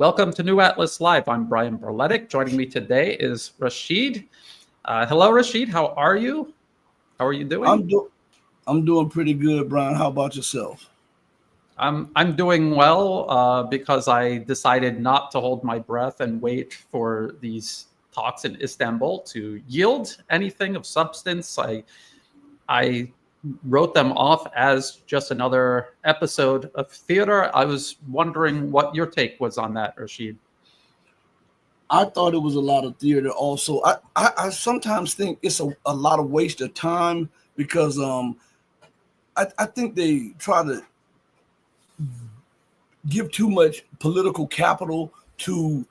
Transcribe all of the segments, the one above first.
Welcome to New Atlas Live. I'm Brian Berletic. Joining me today is Rasheed. Hello, Rasheed. How are you? How are you doing? I'm doing pretty good, Brian. How about yourself? I'm doing well because I decided not to hold my breath and wait for these talks in Istanbul to yield anything of substance. I wrote them off as just another episode of theater. I was wondering what your take was on that, Rasheed. I thought it was a lot of theater also. I sometimes think it's a lot of waste of time because I think they try to give too much political capital to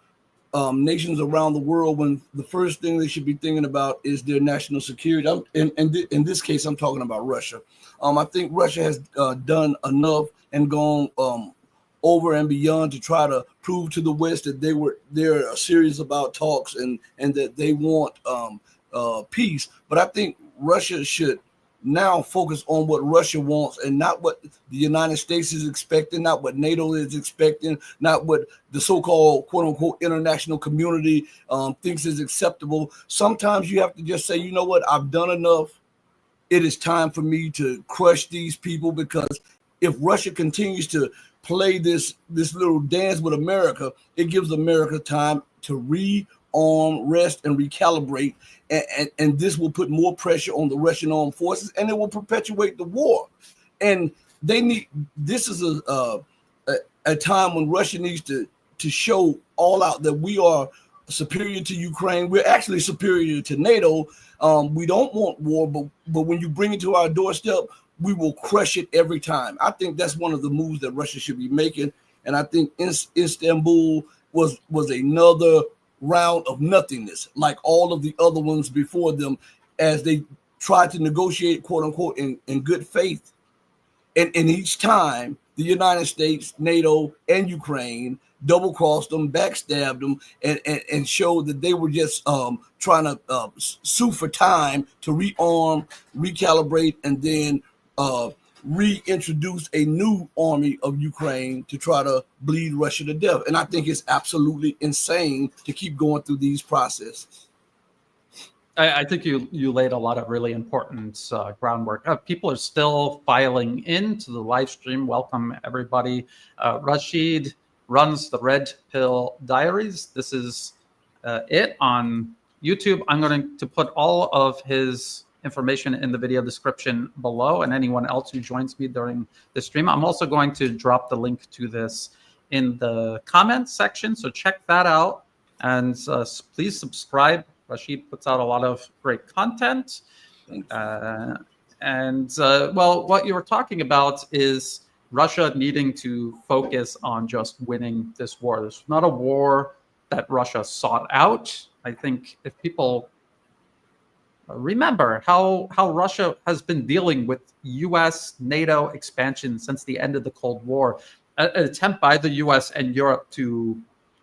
nations around the world when the first thing they should be thinking about is their national security. In this case, I'm talking about Russia. I think Russia has done enough and gone over and beyond to try to prove to the West that they're serious about talks and that they want peace. But I think Russia should now focus on what Russia wants and not what the United States is expecting, not what NATO is expecting, not what the so-called quote-unquote international community thinks is acceptable. Sometimes you have to just say, you know what, I've done enough. It is time for me to crush these people, because if Russia continues to play this little dance with America, it gives America time to rearm, rest, and recalibrate. And this will put more pressure on the Russian armed forces, and it will perpetuate the war. And this is a time when Russia needs to show all out that we are superior to Ukraine. We're actually superior to NATO. We don't want war, but when you bring it to our doorstep, we will crush it every time. I think that's one of the moves that Russia should be making. And I think Istanbul was another round of nothingness, like all of the other ones before them, as they tried to negotiate, quote unquote, in good faith. And each time, the United States, NATO, and Ukraine double-crossed them, backstabbed them, and showed that they were just trying to sue for time to rearm, recalibrate, and then reintroduce a new army of Ukraine to try to bleed Russia to death. And I think it's absolutely insane to keep going through these processes. I think you laid a lot of really important groundwork. People are still filing into the live stream. Welcome, everybody. Rasheed runs the Red Pill Diaries. This is it on YouTube. I'm going to put all of his information in the video description below, and anyone else who joins me during the stream. I'm also going to drop the link to this in the comments section, so check that out. And please subscribe. Rasheed puts out a lot of great content. Well, what you were talking about is Russia needing to focus on just winning this war. This is not a war that Russia sought out. I think if people remember how Russia has been dealing with US NATO expansion since the end of the Cold War, an attempt by the US and Europe to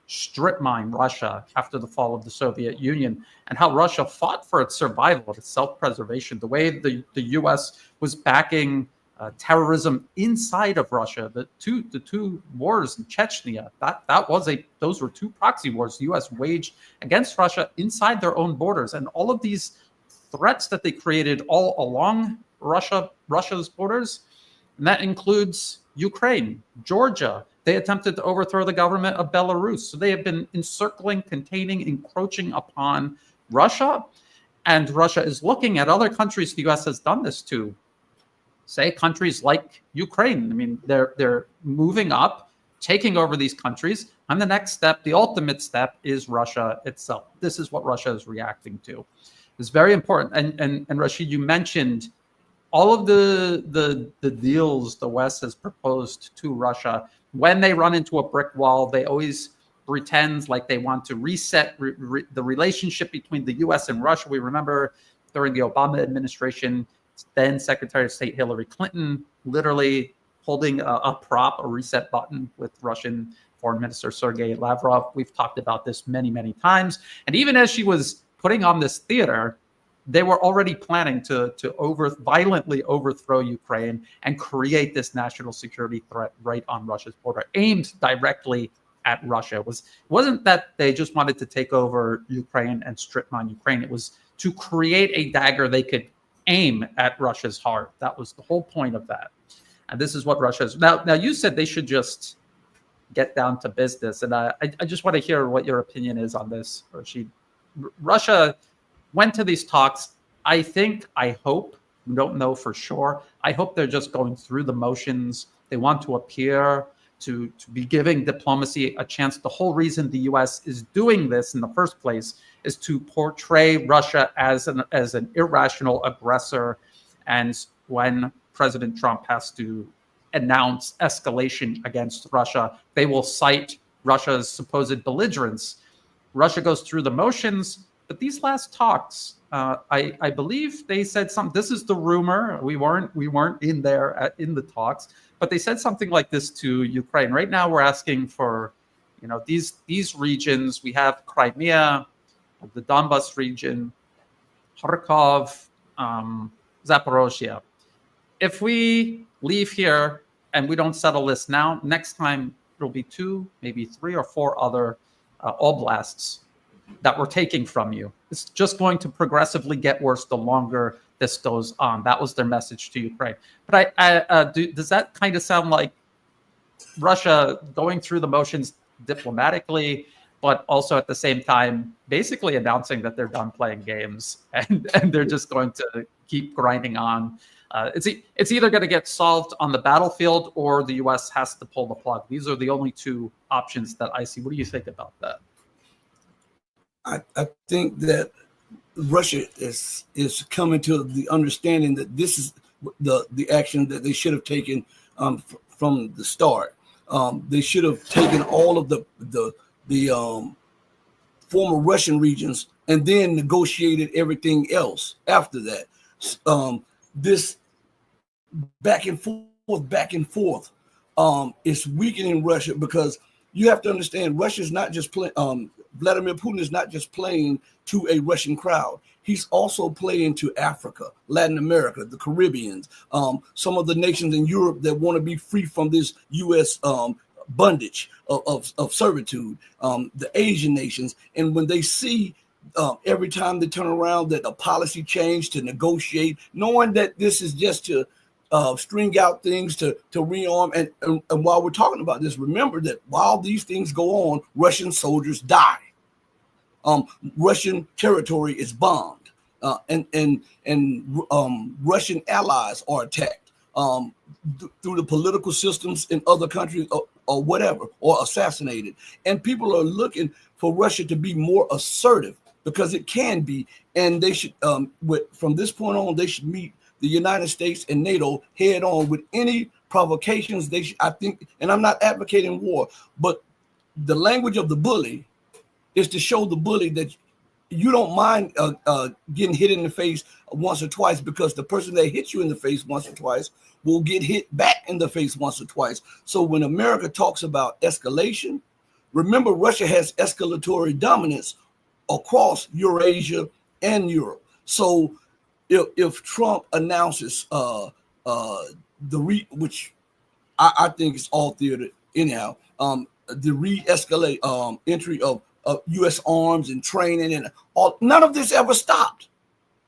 strip mine Russia after the fall of the Soviet Union, and how Russia fought for its survival, its self-preservation, the way the US was backing terrorism inside of Russia, the two wars in Chechnya, those were two proxy wars the US waged against Russia inside their own borders, and all of these threats that they created all along Russia's borders, and that includes Ukraine, Georgia. They attempted to overthrow the government of Belarus. So they have been encircling, containing, encroaching upon Russia. And Russia is looking at other countries the US has done this to, say countries like Ukraine. I mean, they're moving up, taking over these countries. And the next step, the ultimate step, is Russia itself. This is what Russia is reacting to. It's very important. And Rasheed, you mentioned all of the deals the West has proposed to Russia. When they run into a brick wall, they always pretend like they want to reset the relationship between the US and Russia. We remember during the Obama administration, then Secretary of State Hillary Clinton literally holding a reset button with Russian Foreign Minister Sergei Lavrov. We've talked about this many, many times. And even as she was putting on this theater, they were already planning to violently overthrow Ukraine and create this national security threat right on Russia's border, aimed directly at Russia. Wasn't that they just wanted to take over Ukraine and strip mine Ukraine. It was to create a dagger they could aim at Russia's heart. That was the whole point of that. And this is what Russia is. Now you said they should just get down to business. And I just want to hear what your opinion is on this, Rasheed. Russia went to these talks. I hope, we don't know for sure. I hope they're just going through the motions. They want to appear to be giving diplomacy a chance. The whole reason the US is doing this in the first place is to portray Russia as an irrational aggressor. And when President Trump has to announce escalation against Russia, they will cite Russia's supposed belligerence. Russia goes through the motions, but these last talks, I believe they said something. This is the rumor. We weren't in there in the talks, but they said something like this to Ukraine. Right now, we're asking for, these regions. We have Crimea, the Donbas region, Kharkov, Zaporozhye. If we leave here and we don't settle this now, next time there'll be 2, maybe 3 or 4 other oblasts that we're taking from you. It's just going to progressively get worse the longer this goes on. That was their message to Ukraine. But does that kind of sound like Russia going through the motions diplomatically, but also at the same time basically announcing that they're done playing games and they're just going to keep grinding on? It's either going to get solved on the battlefield or the U.S. has to pull the plug. These are the only 2 options that I see. What do you think about that? I think that Russia is coming to the understanding that this is the action that they should have taken from the start. They should have taken all of the former Russian regions and then negotiated everything else after that. This back and forth is weakening Russia, because you have to understand Russia's not just playing. Vladimir Putin is not just playing to a Russian crowd. He's also playing to Africa, Latin America, the Caribbeans, some of the nations in Europe that want to be free from this U.S. Bondage of servitude, the Asian nations. And when they see every time they turn around that a policy change to negotiate, knowing that this is just to string out things to rearm. And while we're talking about this, remember that while these things go on, Russian soldiers die. Russian territory is bombed, and Russian allies are attacked through the political systems in other countries or whatever, or assassinated. And people are looking for Russia to be more assertive, because it can be. And they should, from this point on, they should meet the United States and NATO head on with any provocations. I think, and I'm not advocating war, but the language of the bully is to show the bully that you don't mind getting hit in the face once or twice, because the person that hits you in the face once or twice will get hit back in the face once or twice. So when America talks about escalation, remember Russia has escalatory dominance across Eurasia and Europe. So if Trump announces which I think is all theater anyhow, the re-escalate entry of U.S. arms and training and all, none of this ever stopped.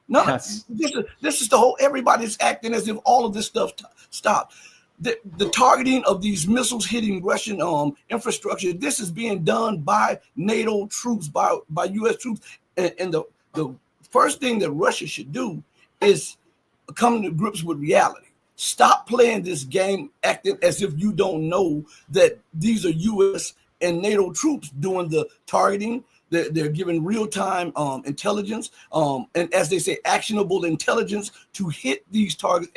This is the whole, everybody's acting as if all of this stuff stopped. The targeting of these missiles hitting Russian infrastructure, this is being done by NATO troops, by U.S. troops. And the first thing that Russia should do is come to grips with reality. Stop playing this game, acting as if you don't know that these are U.S. and NATO troops doing the targeting. They're giving real-time intelligence, and as they say, actionable intelligence to hit these targets.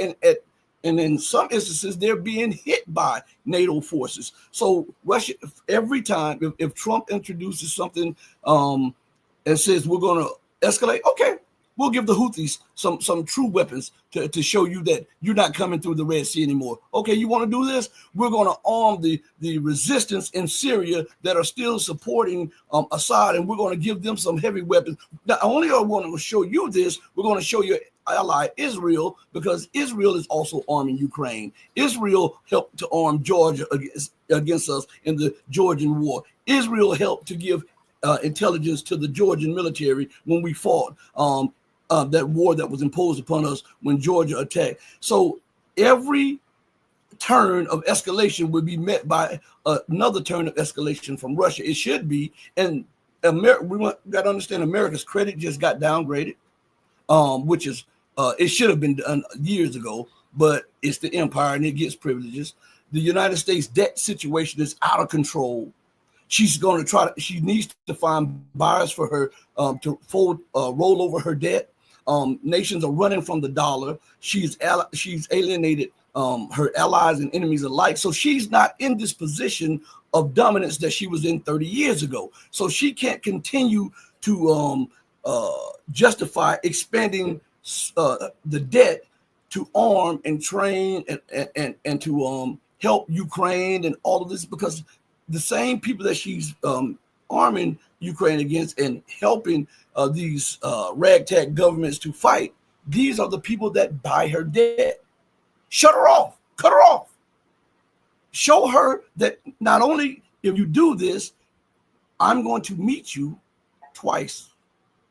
And in some instances, they're being hit by NATO forces. So Russia, every time, if Trump introduces something and says we're going to escalate, okay, we'll give the Houthis some true weapons to show you that you're not coming through the Red Sea anymore. Okay, you want to do this? We're going to arm the resistance in Syria that are still supporting Assad, and we're going to give them some heavy weapons. Not only are we going to show you this, we're going to show you ally Israel, because Israel is also arming Ukraine. Israel helped to arm Georgia against us in the Georgian war. Israel helped to give intelligence to the Georgian military when we fought that war that was imposed upon us when Georgia attacked. So every turn of escalation would be met by another turn of escalation from Russia. It should be. And we got to understand, America's credit just got downgraded, which is it should have been done years ago, but it's the empire and it gets privileges. The United States debt situation is out of control. She's going to she needs to find buyers for her to roll over her debt. Nations are running from the dollar. She's alienated her allies and enemies alike. So she's not in this position of dominance that she was in 30 years ago. So she can't continue to justify expanding the debt to arm and train and to help Ukraine and all of this, because the same people that she's arming Ukraine against and helping these ragtag governments to fight, these are the people that buy her debt. Shut her off. Cut her off. Show her that not only if you do this, I'm going to meet you twice.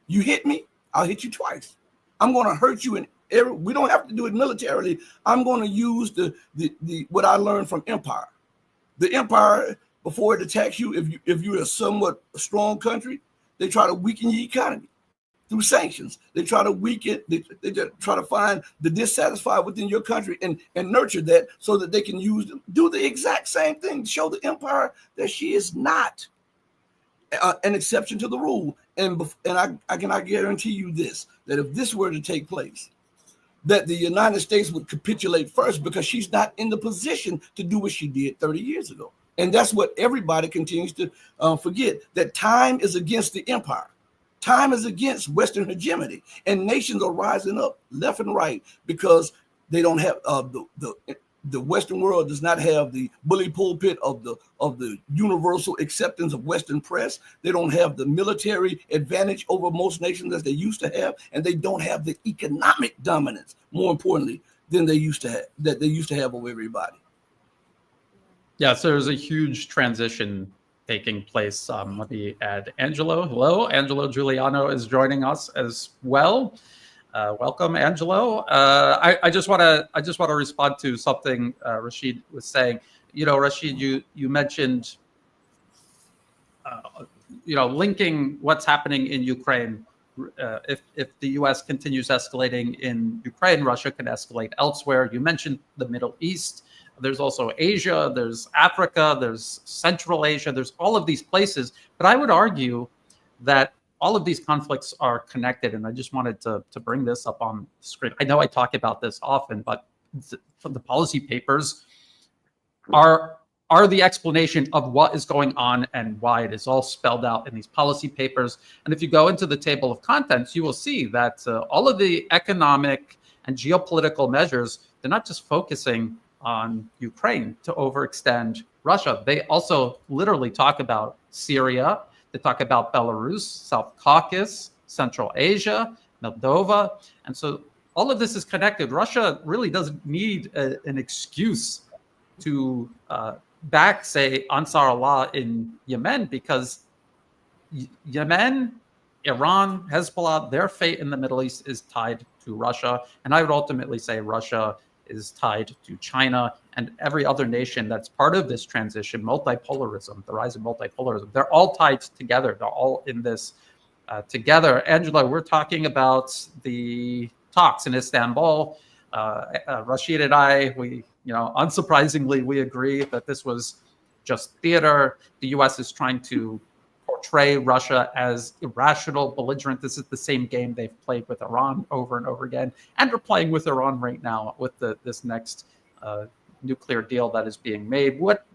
You hit me, I'll hit you twice. I'm going to hurt you we don't have to do it militarily. I'm going to use the what I learned from empire. The empire, before it attacks you, if you're a somewhat strong country, they try to weaken your economy through sanctions. They try to weaken, they try to find the dissatisfied within your country and nurture that so that they can do the exact same thing, show the empire that she is not an exception to the rule. And I cannot guarantee you this, that if this were to take place, that the United States would capitulate first, because she's not in the position to do what she did 30 years ago. And that's what everybody continues to forget, that time is against the empire. Time is against Western hegemony, and nations are rising up left and right because they don't have the Western world does not have the bully pulpit of the universal acceptance of Western press. They don't have the military advantage over most nations as they used to have, and they don't have the economic dominance, more importantly, than they used to have over everybody. Yeah, so there's a huge transition taking place. Let me add Angelo. Hello, Angelo Giuliano is joining us as well. Welcome, Angelo. I just want to respond to something Rasheed was saying. You know, Rasheed, you mentioned, linking what's happening in Ukraine. If the U.S. continues escalating in Ukraine, Russia can escalate elsewhere. You mentioned the Middle East. There's also Asia, there's Africa, there's Central Asia, there's all of these places. But I would argue that all of these conflicts are connected. And I just wanted to bring this up on the screen. I know I talk about this often, but the policy papers are the explanation of what is going on and why. It is all spelled out in these policy papers. And if you go into the table of contents, you will see that all of the economic and geopolitical measures, they're not just focusing on Ukraine to overextend Russia. They also literally talk about Syria. They talk about Belarus, South Caucasus, Central Asia, Moldova. And so all of this is connected. Russia really doesn't need an excuse to back, say, Ansar Allah in Yemen, because Yemen, Iran, Hezbollah, their fate in the Middle East is tied to Russia. And I would ultimately say Russia is tied to China and every other nation that's part of this transition, multipolarism, the rise of multipolarism. They're all tied together. They're all in this together. Angela, we're talking about the talks in Istanbul. Rasheed and I, unsurprisingly, we agree that this was just theater. The U.S. is trying to portray Russia as irrational, belligerent. This is the same game they've played with Iran over and over again, and are playing with Iran right now with this next nuclear deal that is being made. What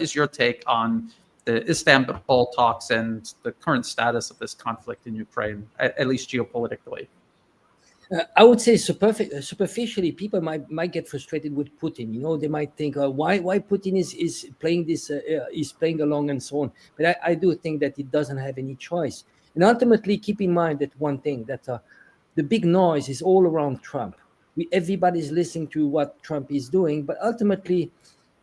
is your take on the Istanbul talks and the current status of this conflict in Ukraine, at least geopolitically? I would say superficially, people might get frustrated with Putin. They might think, why Putin is playing this, is playing along and so on. But I do think that it doesn't have any choice. And ultimately, keep in mind that one thing, that the big noise is all around Trump. Everybody's listening to what Trump is doing, but ultimately,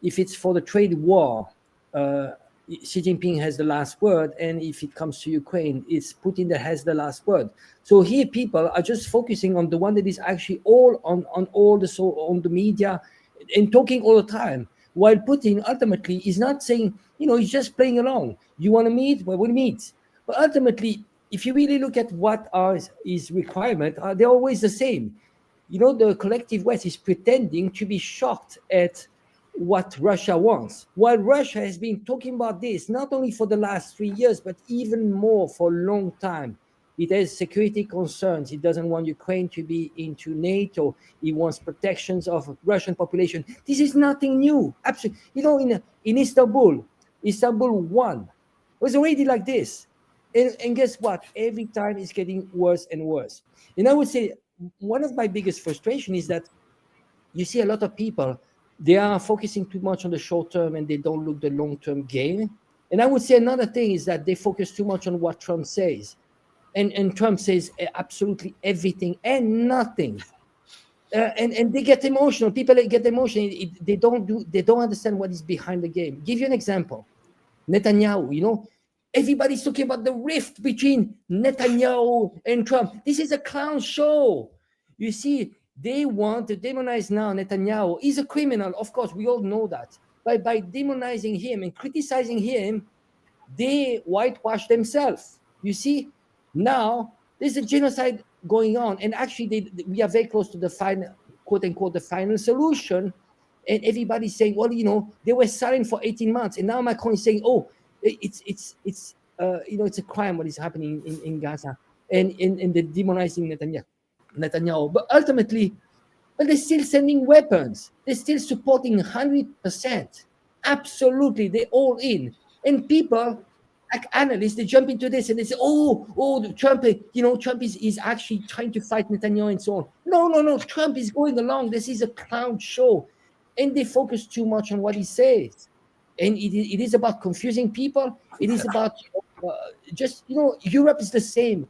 if it's for the trade war, Xi Jinping has the last word, and if it comes to Ukraine, it's Putin that has the last word. So here, people are just focusing on the one that is actually all on the media and talking all the time, while Putin ultimately is not saying, he's just playing along. You want to meet? Well, we'll meet. But ultimately, if you really look at what are his requirements, they're always the same. The collective West is pretending to be shocked at what Russia wants, while Russia has been talking about this not only for the last 3 years, but even more for a long time. It has security concerns. It doesn't want Ukraine to be into NATO. It wants protections of Russian population. This is nothing new. Absolutely. In Istanbul 1 was already like this. And guess what? Every time it's getting worse and worse. And I would say one of my biggest frustration is that you see a lot of people, they are focusing too much on the short term and they don't look the long-term game. And I would say another thing is that they focus too much on what Trump says. And Trump says absolutely everything and nothing. And they get emotional. People get emotional. They don't understand what is behind the game. Give you an example. Netanyahu, everybody's talking about the rift between Netanyahu and Trump. This is a clown show. You see, they want to demonize now Netanyahu. He's a criminal, of course, we all know that. But by demonizing him and criticizing him, they whitewash themselves. You see, now there's a genocide going on, and actually we are very close to the final, quote unquote, the final solution. And everybody's saying, well, they were silent for 18 months, and now Macron is saying, oh, it's a crime what is happening in Gaza, and they're demonizing Netanyahu. But ultimately, they're still sending weapons. They're still supporting 100%. Absolutely, they're all in. And people, like analysts, they jump into this and they say, Trump, Trump is actually trying to fight Netanyahu and so on. No, Trump is going along. This is a clown show. And they focus too much on what he says. And it is about confusing people. It is about Europe is the same.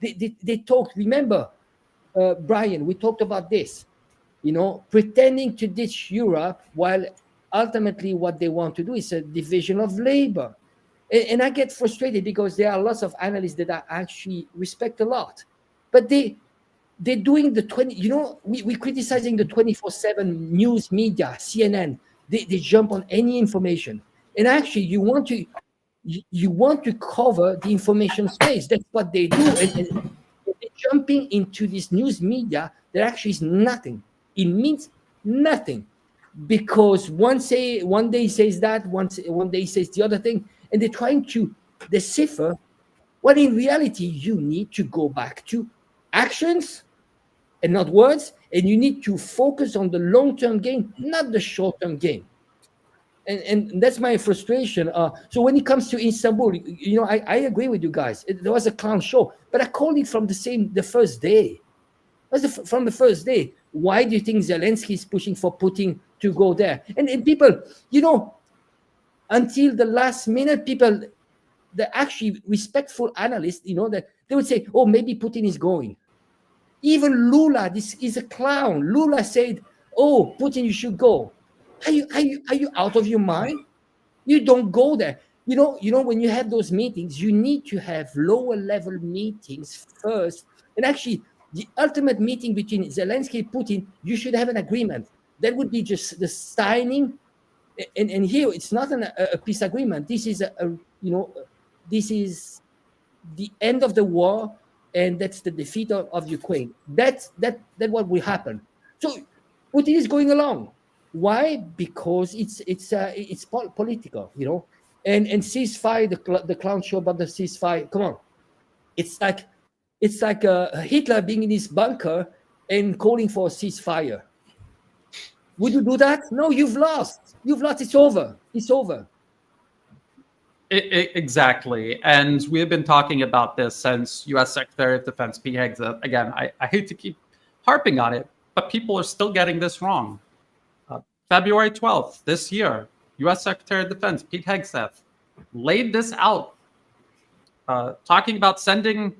They talk, remember, Brian, we talked about this, pretending to ditch Europe while ultimately what they want to do is a division of labor. And I get frustrated because there are lots of analysts that I actually respect a lot, but they're doing we're criticizing the 24/7 news media, CNN. They jump on any information, and actually you want to cover the information space. That's what they do, and they're jumping into this news media that actually is nothing. It means nothing, because one day says that, one day says the other thing, and they're trying to decipher what in reality you need to go back to actions and not words, and you need to focus on the long-term gain, not the short-term gain. And that's my frustration. So when it comes to Istanbul, I agree with you guys. There was a clown show, but I called it from the first day. From the first day. Why do you think Zelensky is pushing for Putin to go there? And people, until the last minute, people, the actually respectful analysts, that they would say, oh, maybe Putin is going. Even Lula, this is a clown. Lula said, oh, Putin, you should go. Are you out of your mind? You don't go there. When you have those meetings, you need to have lower level meetings first. And actually, the ultimate meeting between Zelensky and Putin, you should have an agreement. That would be just the signing. And here, it's not a peace agreement. This is this is the end of the war, and that's the defeat of Ukraine. That's what will happen. So Putin is going along. Why? Because it's political, and ceasefire, the clown show about the ceasefire. Come on, it's like Hitler being in his bunker and calling for a ceasefire. Would you do that? No, you've lost. It's over. Exactly. And we've been talking about this since U.S. Secretary of Defense Pete Hegseth. Again, I hate to keep harping on it, but people are still getting this wrong. February 12th this year, U.S. Secretary of Defense Pete Hegseth laid this out, talking about sending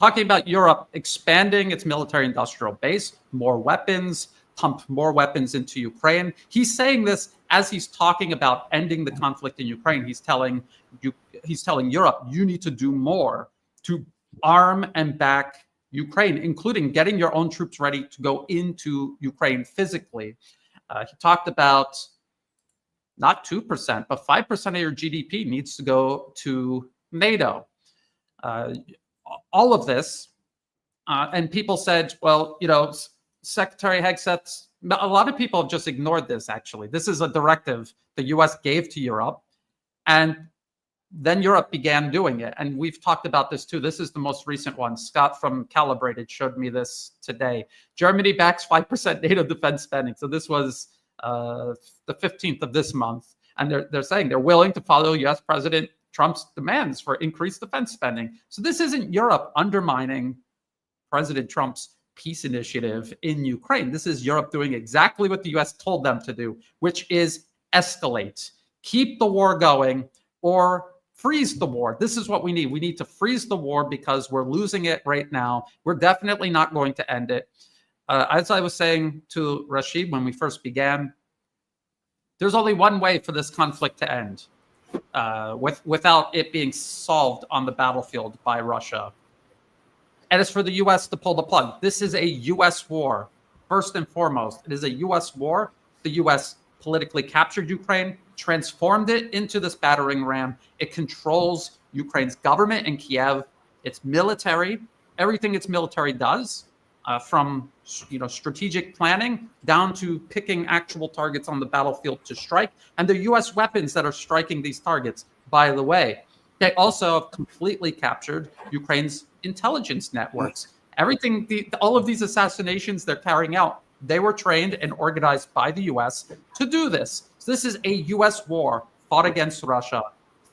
talking about Europe expanding its military-industrial base, more weapons, pump more weapons into Ukraine. He's saying this as he's talking about ending the conflict in Ukraine. He's telling Europe, you need to do more to arm and back Ukraine, including getting your own troops ready to go into Ukraine physically. He talked about not 2%, but 5% of your GDP needs to go to NATO. All of this, and people said, well, Secretary Hegseth, a lot of people have just ignored this, actually. This is a directive the US gave to Europe, and then Europe began doing it. And we've talked about this too. This is the most recent one. Scott from Calibrated showed me this today. Germany backs 5% NATO defense spending. So this was the 15th of this month. And they're saying they're willing to follow US President Trump's demands for increased defense spending. So this isn't Europe undermining President Trump's peace initiative in Ukraine. This is Europe doing exactly what the US told them to do, which is escalate, keep the war going, or freeze the war. This is what we need. We need to freeze the war because we're losing it right now. We're definitely not going to end it. As I was saying to Rasheed when we first began, there's only one way for this conflict to end without it being solved on the battlefield by Russia. And it's for the US to pull the plug. This is a US war, first and foremost. It is a US war. The US politically captured Ukraine, transformed it into this battering ram. It controls Ukraine's government in Kiev, its military, everything its military does, from strategic planning down to picking actual targets on the battlefield to strike. And the US weapons that are striking these targets, by the way, they also have completely captured Ukraine's intelligence networks. Everything, all of these assassinations they're carrying out, they were trained and organized by the US to do this. So this is a US war fought against Russia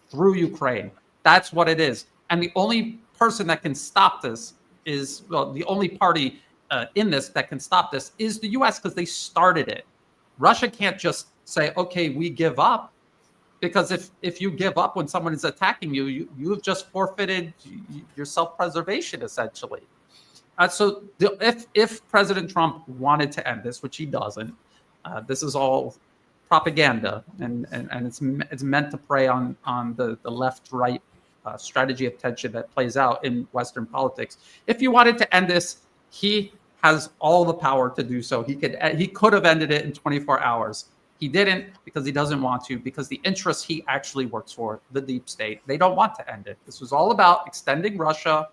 through Ukraine. That's what it is. And the only person that can stop this is, well, the only party in this that can stop this is the US, because they started it. Russia can't just say, okay, we give up. Because if you give up when someone is attacking you, you've just forfeited your self-preservation, essentially. So if President Trump wanted to end this, which he doesn't, this is all propaganda, and it's meant to prey on the left-right strategy of tension that plays out in Western politics. If you wanted to end this, he has all the power to do so. He could have ended it in 24 hours. He didn't, because he doesn't want to, because the interests he actually works for, the deep state, they don't want to end it. This was all about extending Russia,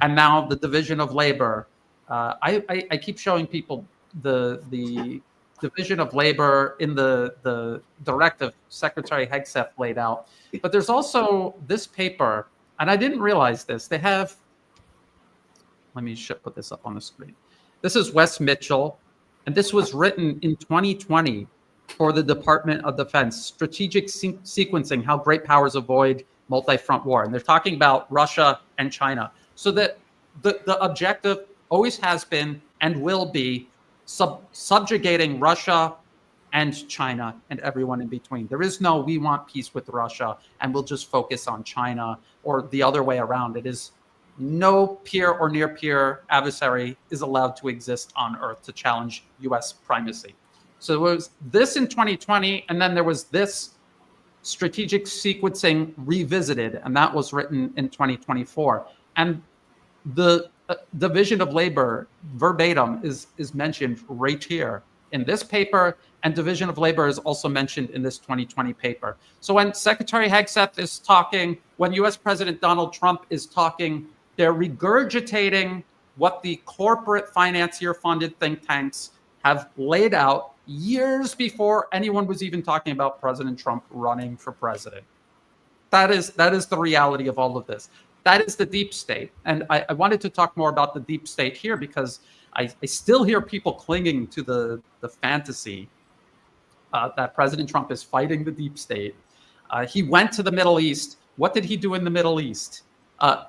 and now the division of labor. I keep showing people the division of labor in the directive Secretary Hegseth laid out. But there's also this paper, and I didn't realize this. They have, let me put this up on the screen. This is Wes Mitchell, and this was written in 2020 for the Department of Defense, Strategic Sequencing, How Great Powers Avoid Multi-Front War. And they're talking about Russia and China. So that the objective always has been and will be subjugating Russia and China and everyone in between. There is no, we want peace with Russia and we'll just focus on China, or the other way around. It is no peer or near peer adversary is allowed to exist on Earth to challenge US primacy. So it was this in 2020, and then there was this strategic sequencing revisited, and that was written in 2024. And the division of labor verbatim is mentioned right here in this paper, and division of labor is also mentioned in this 2020 paper. So when Secretary Hegseth is talking, when US President Donald Trump is talking, they're regurgitating what the corporate financier-funded think tanks have laid out years before anyone was even talking about President Trump running for president. That is the reality of all of this. That is the deep state. And I wanted to talk more about the deep state here because I still hear people clinging to the fantasy that President Trump is fighting the deep state. He went to the Middle East. What did he do in the Middle East?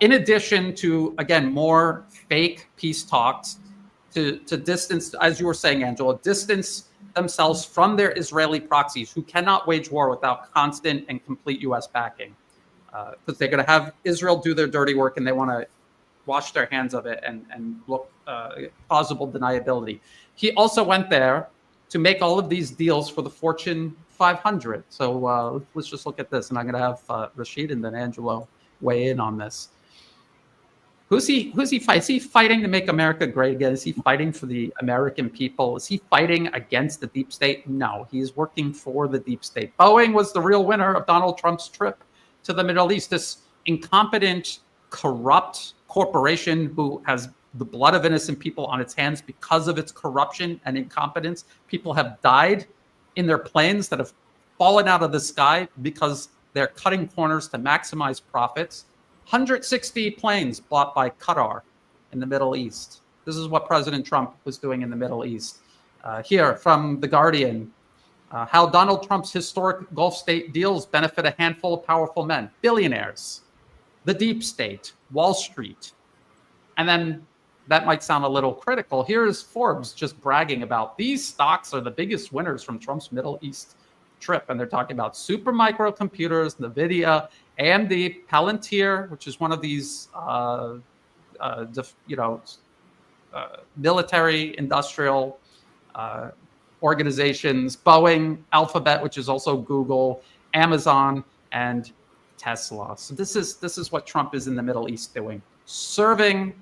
In addition to, again, more fake peace talks to distance, as you were saying, Angelo, distance themselves from their Israeli proxies who cannot wage war without constant and complete U.S. backing. Because they're going to have Israel do their dirty work, and they want to wash their hands of it and look plausible deniability. He also went there to make all of these deals for the Fortune 500. So let's just look at this, and I'm going to have Rasheed and then Angelo weigh in on this. Who's he fighting? Is he fighting to make America great again? Is he fighting for the American people? Is he fighting against the deep state? No, he's working for the deep state. Boeing was the real winner of Donald Trump's trip to the Middle East. This incompetent, corrupt corporation who has the blood of innocent people on its hands because of its corruption and incompetence. People have died in their planes that have fallen out of the sky because they're cutting corners to maximize profits. 160 planes bought by Qatar in the Middle East. This is what President Trump was doing in the Middle East. Here from The Guardian, how Donald Trump's historic Gulf state deals benefit a handful of powerful men, billionaires, the deep state, Wall Street. And then that might sound a little critical. Here's Forbes just bragging about these stocks are the biggest winners from Trump's Middle East trip. And they're talking about Supermicro computers, NVIDIA, AMD, Palantir, which is one of these, military industrial organizations, Boeing, Alphabet, which is also Google, Amazon, and Tesla. So this is what Trump is in the Middle East doing, serving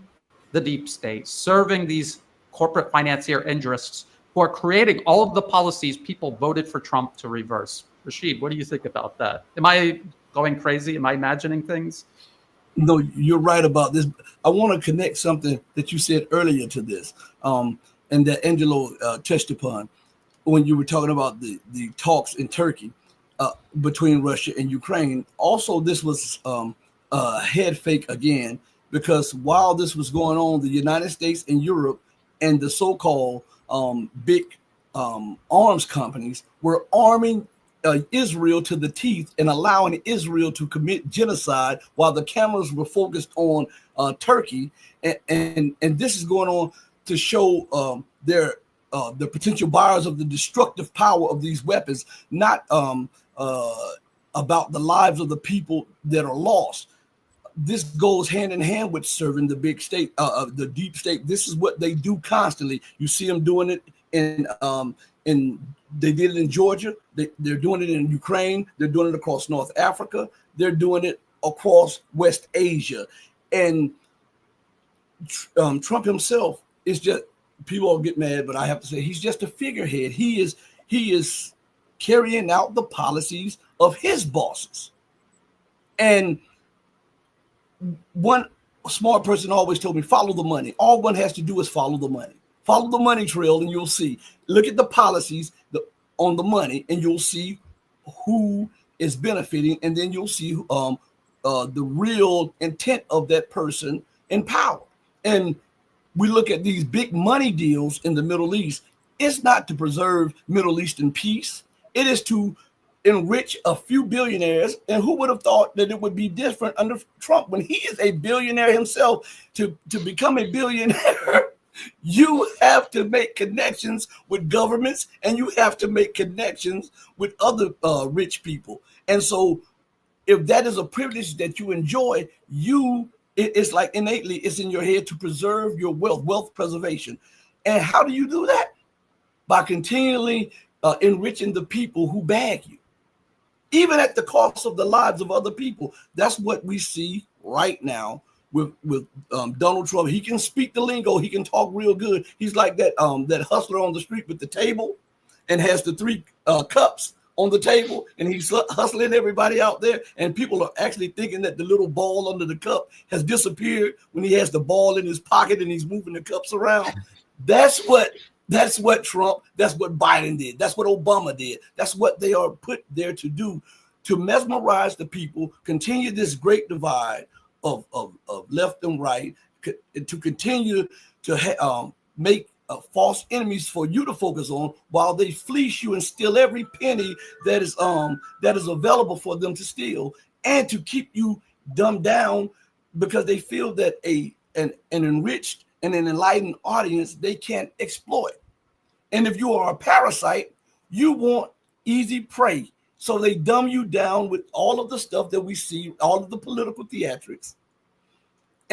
the deep state, serving these corporate financier interests who are creating all of the policies people voted for Trump to reverse. Rasheed, what do you think about that? Am I going crazy? Am I imagining things? No, you're right about this. I want to connect something that you said earlier to this, and that Angelo touched upon when you were talking about the talks in Turkey between Russia and Ukraine. Also, this was a head fake again, because while this was going on, the United States and Europe and the so-called big arms companies were arming Israel to the teeth and allowing Israel to commit genocide while the cameras were focused on Turkey. And this is going on to show the potential buyers of the destructive power of these weapons, not about the lives of the people that are lost. This goes hand in hand with serving the big state, the deep state. This is what they do constantly. You see them doing it in they did it in Georgia. They're doing it in Ukraine. They're doing it across North Africa. They're doing it across West Asia. And Trump himself is just, people all get mad, but I have to say he's just a figurehead. He is carrying out the policies of his bosses. And one smart person always told me, follow the money. All one has to do is follow the money. Follow the money trail and you'll see. Look at the policies on the money and you'll see who is benefiting, and then you'll see the real intent of that person in power. And we look at these big money deals in the Middle East. It's not to preserve Middle Eastern peace. It is to enrich a few billionaires. And who would have thought that it would be different under Trump when he is a billionaire himself? To become a billionaire, you have to make connections with governments, and you have to make connections with other rich people. And so if that is a privilege that you enjoy, it's like innately it's in your head to preserve your wealth preservation. And how do you do that? By continually enriching the people who bag you, even at the cost of the lives of other people. That's what we see right now with Donald Trump. He can speak the lingo. He can talk real good. He's like that hustler on the street with the table and has the 3 cups on the table, and he's hustling everybody out there. And people are actually thinking that the little ball under the cup has disappeared when he has the ball in his pocket and he's moving the cups around. That's what Trump, that's what Biden did. That's what Obama did. That's what they are put there to do, to mesmerize the people, continue this great divide of left and right, to continue to make false enemies for you to focus on, while they fleece you and steal every penny that is available for them to steal, and to keep you dumbed down because they feel that an enriched and an enlightened audience they can't exploit. And if you are a parasite, you want easy prey. So they dumb you down with all of the stuff that we see, all of the political theatrics.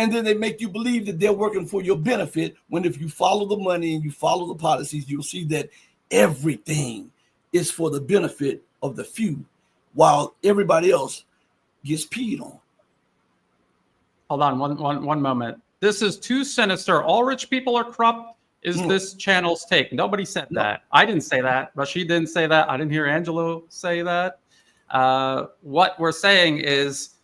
And then they make you believe that they're working for your benefit, when if you follow the money and you follow the policies, you'll see that everything is for the benefit of the few, while everybody else gets peed on. Hold on one moment. This is too sinister. All rich people are corrupt is this channel's take. Nobody said that. I didn't say that. Rasheed didn't say that. I didn't hear Angelo say that. What we're saying is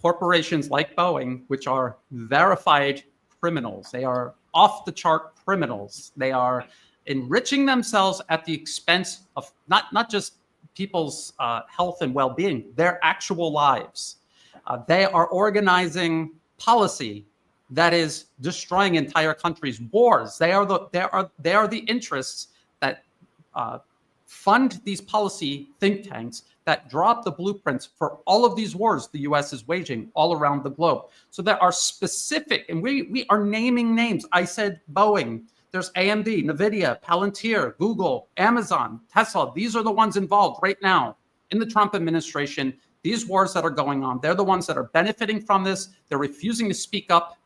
corporations like Boeing, which are verified criminals, they are off the chart criminals. They are enriching themselves at the expense of not just people's health and well-being, their actual lives. They are organizing policy that is destroying entire countries, wars. They are the interests that fund these policy think tanks that drop the blueprints for all of these wars the US is waging all around the globe. So there are specific, and we are naming names. I said Boeing, there's AMD, NVIDIA, Palantir, Google, Amazon, Tesla. These are the ones involved right now in the Trump administration. These wars that are going on, they're the ones that are benefiting from this. They're refusing to speak up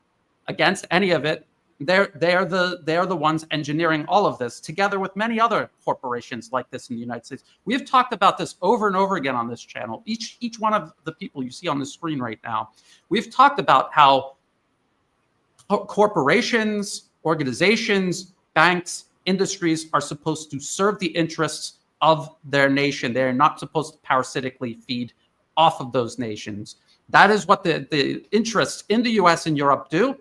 against any of it. They're the ones engineering all of this, together with many other corporations like this in the United States. We have talked about this over and over again on this channel. Each one of the people you see on the screen right now, we've talked about how corporations, organizations, banks, industries are supposed to serve the interests of their nation. They're not supposed to parasitically feed off of those nations. That is what the interests in the US and Europe do.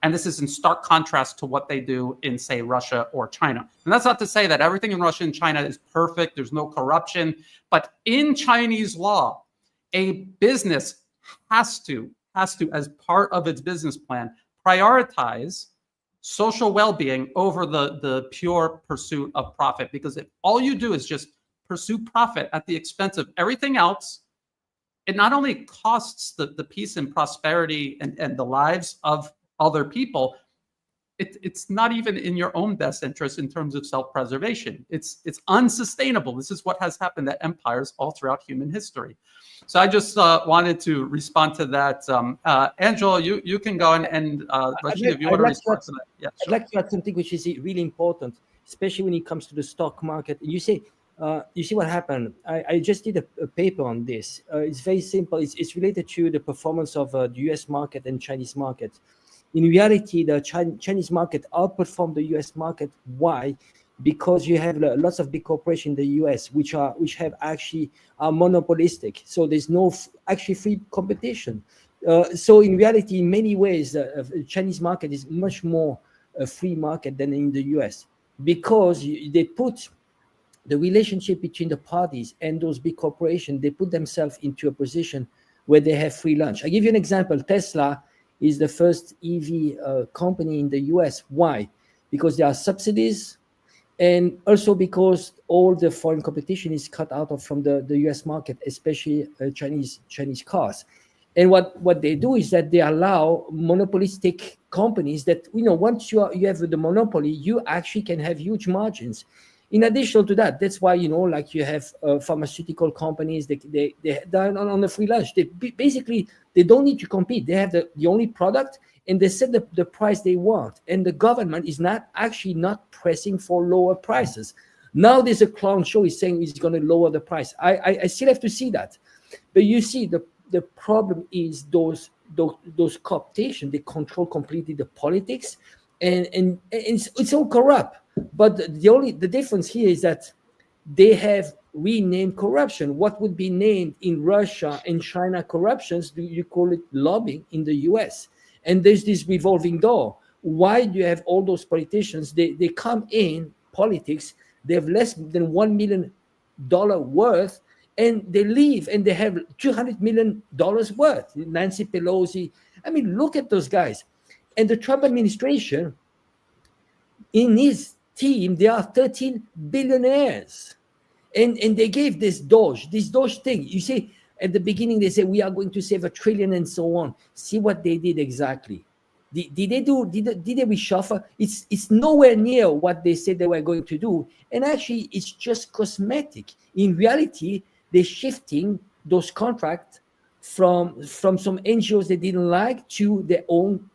And this is in stark contrast to what they do in, say, Russia or China. And that's not to say that everything in Russia and China is perfect. There's no corruption. But in Chinese law, a business has to, as part of its business plan, prioritize social well-being over the pure pursuit of profit. Because if all you do is just pursue profit at the expense of everything else, it not only costs the peace and prosperity and the lives of other people, it's not even in your own best interest in terms of self-preservation. It's unsustainable. This is what has happened to empires all throughout human history. So I just wanted to respond to that. Angelo, you can go and Rasheed, if you want to respond to that. Yeah, sure. I'd like to add something which is really important, especially when it comes to the stock market. You see what happened. I just did a paper on this. It's very simple. It's related to the performance of the US market and Chinese market. In reality, the Chinese market outperformed the US market. Why? Because you have lots of big corporations in the US which have actually are monopolistic. So there's no actually free competition. So in reality, in many ways, the Chinese market is much more a free market than in the US, because they put the relationship between the parties and those big corporations, they put themselves into a position where they have free lunch. I give you an example. Tesla is the first EV company in the US. Why? Because there are subsidies, and also because all the foreign competition is cut out from the US market, especially Chinese cars. And what they do is that they allow monopolistic companies that, once you have the monopoly, you actually can have huge margins. In addition to that, that's why, like you have pharmaceutical companies, they're on the free lunch. They don't need to compete. They have the only product, and they set the price they want. And the government is not pressing for lower prices. Now there's a clown show is saying he's going to lower the price. I still have to see that. But you see, the problem is those cooptation. They control completely the politics, and it's all corrupt. But the difference here is that they have renamed corruption. What would be named in Russia and China corruptions, you call it lobbying in the US. And there's this revolving door. Why do you have all those politicians? They come in politics, they have less than $1 million worth, and they leave and they have $200 million worth. Nancy Pelosi. I mean, look at those guys. And the Trump administration, in his team, there are 13 billionaires. And they gave this Doge thing. You see, at the beginning, they say, we are going to save $1 trillion and so on. See what they did exactly. Did they reshuffle? It's nowhere near what they said they were going to do. And actually, it's just cosmetic. In reality, they're shifting those contracts from some NGOs they didn't like to their own,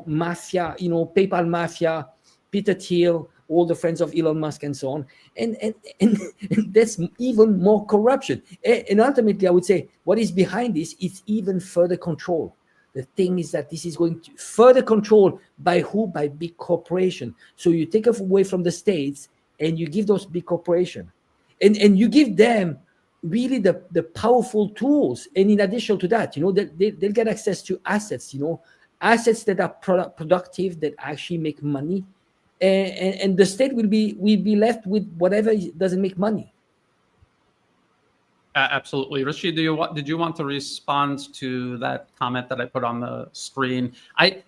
mafia, PayPal mafia, Peter Thiel, all the friends of Elon Musk, and so on. And that's even more corruption. And ultimately, I would say what is behind this is even further control. The thing is that this is going to further control by who? By big corporation. So you take away from the states and you give those big corporation, and you give them really the powerful tools. And in addition to that, they'll get access to assets, assets that are productive, that actually make money. And the state will be left with whatever doesn't make money. Absolutely. Rasheed, did you want to respond to that comment that I put on the screen? I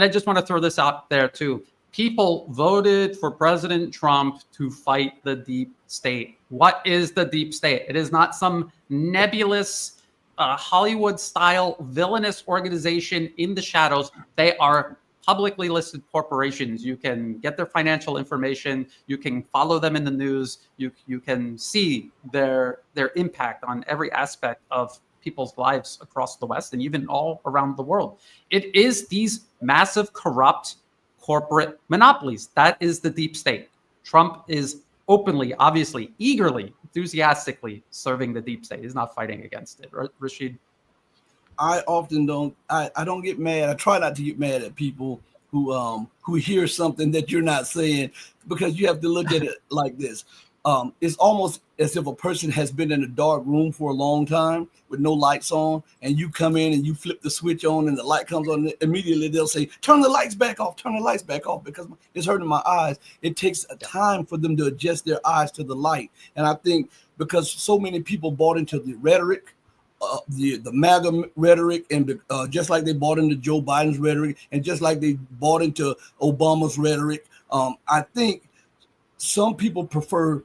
just want to throw this out there too. People voted for President Trump to fight the deep state. What is the deep state? It is not some nebulous Hollywood-style villainous organization in the shadows. They are publicly listed corporations. You can get their financial information. You can follow them in the news. You can see their impact on every aspect of people's lives across the West and even all around the world. It is these massive corrupt corporate monopolies. That is the deep state. Trump is openly, obviously, eagerly, enthusiastically serving the deep state. He's not fighting against it. Rasheed? I often don't. I don't get mad. I try not to get mad at people who hear something that you're not saying, because you have to look at it like this. It's almost as if a person has been in a dark room for a long time with no lights on, and you come in and you flip the switch on and the light comes on. Immediately they'll say, turn the lights back off, because it's hurting my eyes. It takes a time for them to adjust their eyes to the light. And I think because so many people bought into the rhetoric, the MAGA rhetoric, and just like they bought into Joe Biden's rhetoric, and just like they bought into Obama's rhetoric, I think some people prefer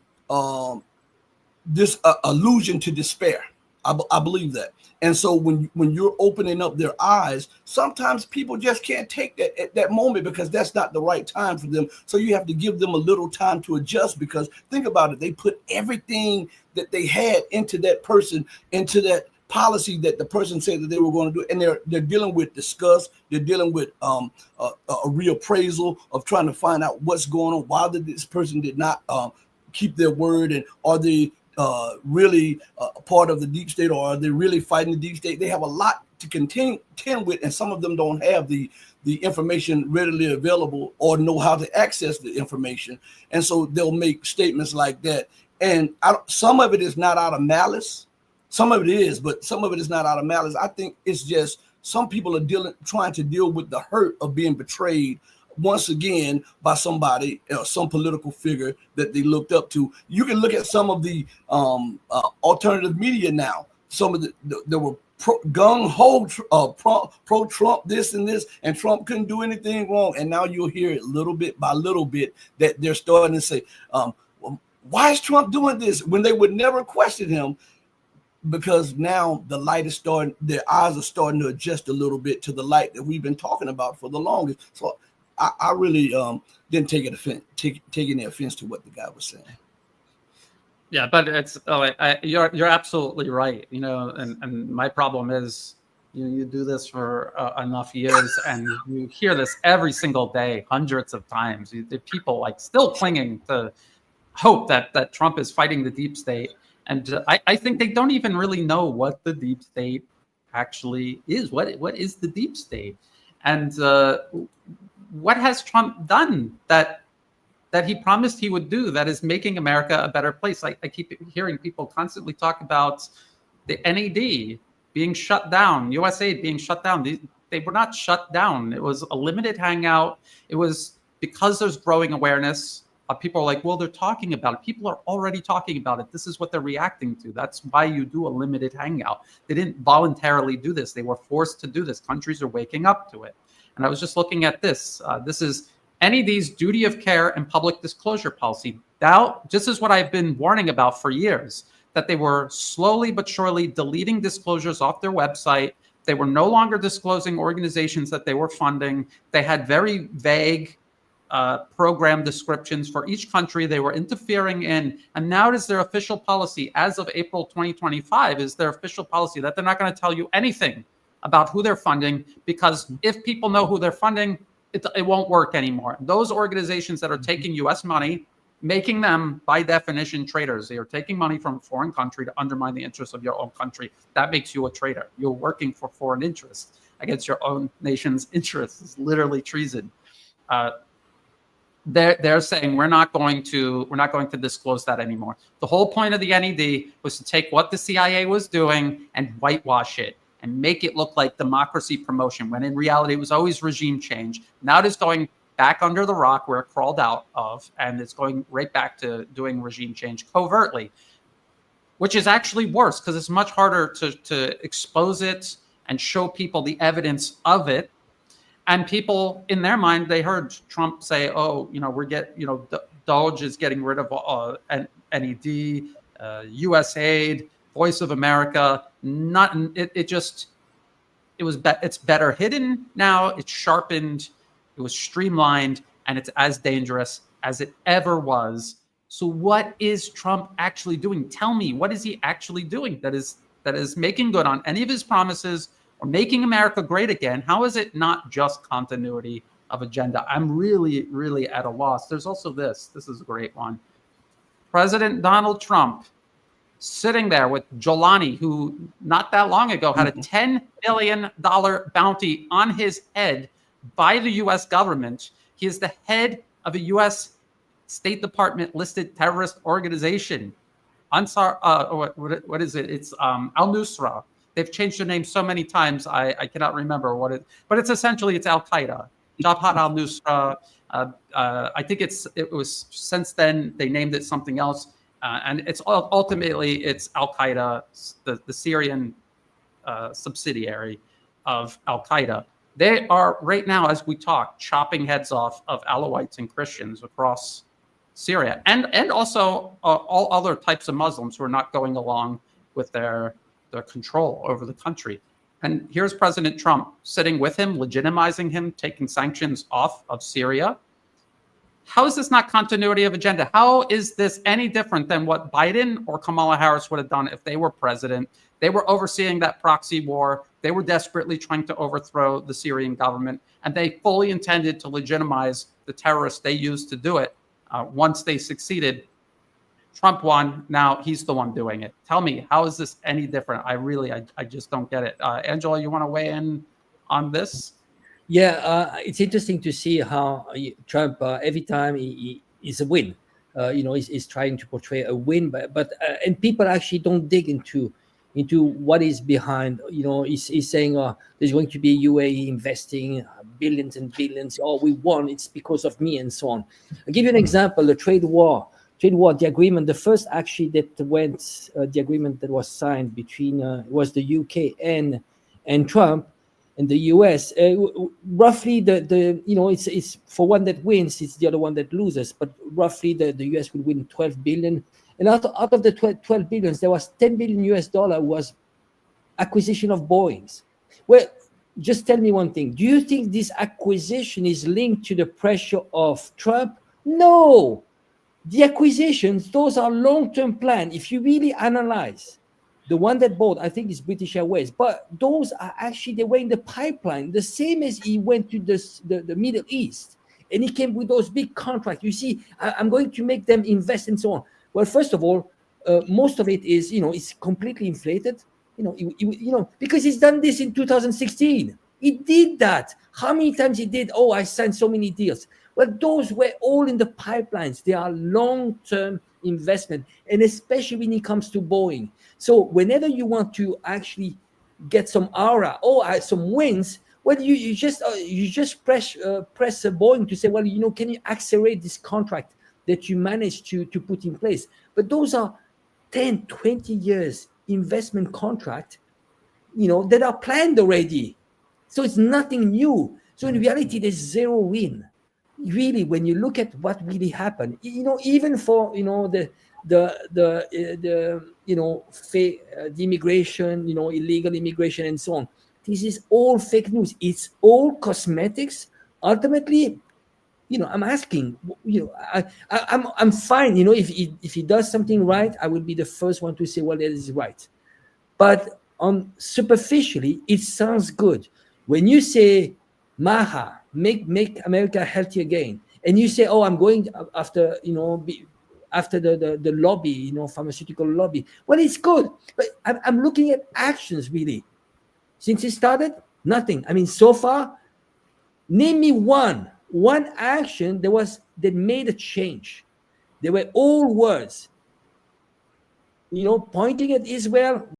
this allusion to despair. I believe that. And so when you're opening up their eyes, sometimes people just can't take that at that moment, because that's not the right time for them. So you have to give them a little time to adjust, because think about it. They put everything that they had into that person, into that policy that the person said that they were going to do, and they're dealing with disgust. They're dealing with a reappraisal of trying to find out what's going on. Why this person did not keep their word, and are they really part of the deep state, or are they really fighting the deep state? They have a lot to contend with, and some of them don't have the information readily available or know how to access the information, and so they'll make statements like that. And some of it is not out of malice. Some of it is, but some of it is not out of malice. I think it's just some people are trying to deal with the hurt of being betrayed once again by somebody, some political figure that they looked up to. You can look at some of the alternative media now. Some of there were gung-ho pro-Trump this and this, and Trump couldn't do anything wrong. And now you'll hear it little bit by little bit that they're starting to say, why is Trump doing this, when they would never question him? Because now the light is starting, their eyes are starting to adjust a little bit to the light that we've been talking about for the longest. So I really didn't take any offense to what the guy was saying. Yeah, but it's you're absolutely right. And my problem is you do this for enough years, and you hear this every single day, hundreds of times. The people still clinging to hope that Trump is fighting the deep state. And I think they don't even really know what the deep state actually is. What is the deep state? And what has Trump done that he promised he would do that is making America a better place? I keep hearing people constantly talk about the NAD being shut down, USAID being shut down. They were not shut down. It was a limited hangout. It was because there's growing awareness. People are like, well, they're talking about it. People are already talking about it. This is what they're reacting to. That's why you do a limited hangout. They didn't voluntarily do this. They were forced to do this. Countries are waking up to it. And I was just looking at this. This is NED's duty of care and public disclosure policy. Now, this is what I've been warning about for years, that they were slowly but surely deleting disclosures off their website. They were no longer disclosing organizations that they were funding. They had very vague program descriptions for each country they were interfering in. And now it is their official policy, as of April 2025, is their official policy that they're not going to tell you anything about who they're funding, because if people know who they're funding, it won't work anymore. Those organizations that are taking U.S. money, making them, by definition, traitors. They are taking money from a foreign country to undermine the interests of your own country. That makes you a traitor. You're working for foreign interests against your own nation's interests. It's literally treason. They're saying we're not going to disclose that anymore. The whole point of the NED was to take what the CIA was doing and whitewash it and make it look like democracy promotion, when in reality it was always regime change. Now it is going back under the rock where it crawled out of, and it's going right back to doing regime change covertly, which is actually worse because it's much harder to expose it and show people the evidence of it. And people, in their mind, they heard Trump say, "Oh, Doge is getting rid of NED, U.S. aid, Voice of America." It's better hidden now. It's sharpened. It was streamlined, and it's as dangerous as it ever was. So, what is Trump actually doing? Tell me, what is he actually doing that is making good on any of his promises? Or making America great again? How is it not just continuity of agenda? I'm really, really at a loss. There's also this. This is a great one. President Donald Trump sitting there with Giuliano, who not that long ago had a $10 billion bounty on his head by the U.S. government. He is the head of a U.S. State Department listed terrorist organization. Ansar, what is it? It's al-Nusra. They've changed their name so many times, I cannot remember what it. But it's essentially Al-Qaeda, Jabhat al-Nusra. I think it was since then they named it something else, and it's ultimately it's Al-Qaeda, the Syrian subsidiary of Al-Qaeda. They are right now, as we talk, chopping heads off of Alawites and Christians across Syria, and also all other types of Muslims who are not going along with their control over the country. And here's President Trump sitting with him, legitimizing him, taking sanctions off of Syria. How is this not continuity of agenda? How is this any different than what Biden or Kamala Harris would have done if they were president? They were overseeing that proxy war. They were desperately trying to overthrow the Syrian government, and they fully intended to legitimize the terrorists they used to do it. Once they succeeded, Trump won. Now he's the one doing it. Tell me, how is this any different? I just don't get it. Angelo, you want to weigh in on this? Yeah, it's interesting to see how Trump, every time he is a win, he's trying to portray a win, but and people actually don't dig into what is behind. He's saying, there's going to be UAE investing billions and billions. Oh, we won. It's because of me, and so on. I'll give you an example: the trade war, the agreement. The first actually the agreement that was signed between was the UK and Trump and the US. Roughly it's for one that wins, it's the other one that loses. But roughly the US will win 12 billion. And out of the 12 billions, there was 10 billion US dollar was acquisition of Boeings. Well, just tell me one thing. Do you think this acquisition is linked to the pressure of Trump? No. The acquisitions, those are long-term plans. If you really analyze, the one that bought, I think, is British Airways, but those are actually, they were in the pipeline, the same as he went to the Middle East, and he came with those big contracts. You see, I'm going to make them invest and so on. Well, first of all, most of it is, it's completely inflated, because he's done this in 2016. He did that. How many times he did? Oh, I signed so many deals. Well, those were all in the pipelines. They are long-term investment, and especially when it comes to Boeing. So whenever you want to actually get some aura or some wins, well, you just press Boeing to say, well, can you accelerate this contract that you managed to put in place? But those are 10, 20 years investment contract, that are planned already. So it's nothing new. So in reality, there's zero win. Really, when you look at what really happened, even for the immigration, illegal immigration and so on, this is all fake news. It's all cosmetics. Ultimately, I'm asking, I'm fine. If he does something right, I will be the first one to say, well, that is right. But superficially, it sounds good. When you say Maha, make America healthy again, and you say, oh, I'm going after after the lobby, pharmaceutical lobby. Well, it's good, but I'm looking at actions really. Since it started, nothing. I mean, so far, name me one action that made a change. They were all words, pointing at Israel,